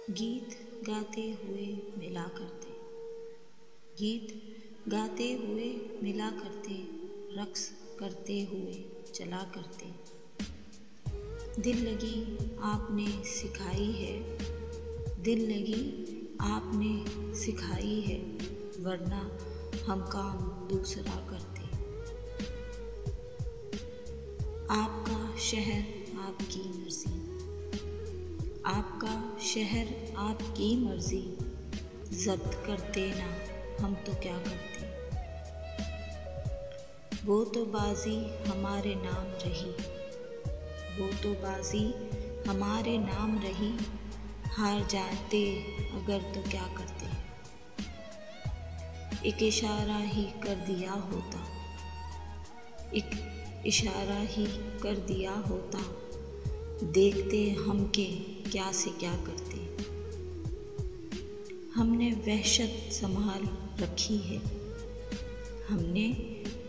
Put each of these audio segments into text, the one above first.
गीत गाते हुए मिला करते, गीत गाते हुए मिला करते, रक्स करते हुए चला करते। दिल लगी आपने सिखाई है, दिल लगी आपने सिखाई है, वरना हम काम दूसरा करते। आपका शहर आपकी मर्जी, आपका शहर आपकी मर्जी, जब्त करते ना हम तो क्या करते। वो तो बाजी हमारे नाम रही, वो तो बाजी हमारे नाम रही, हार जाते अगर तो क्या करते। एक इशारा ही कर दिया होता, एक इशारा ही कर दिया होता, देखते हम के क्या से क्या करते। हमने वहशत संभाल रखी है, हमने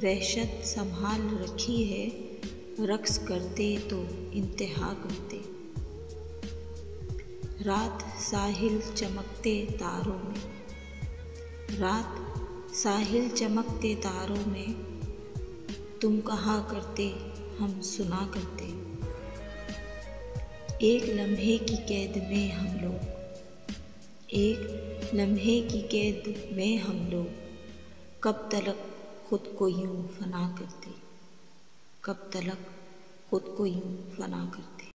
वहशत संभाल रखी है, रक्स करते तो इंतहा करते। रात साहिल चमकते तारों में, रात साहिल चमकते तारों में, तुम कहा करते हम सुना करते। एक लम्हे की कैद में हम लोग, एक लम्हे की कैद में हम लोग, कब तलक खुद को यूं फना करते, कब तलक खुद को यूं फना करते।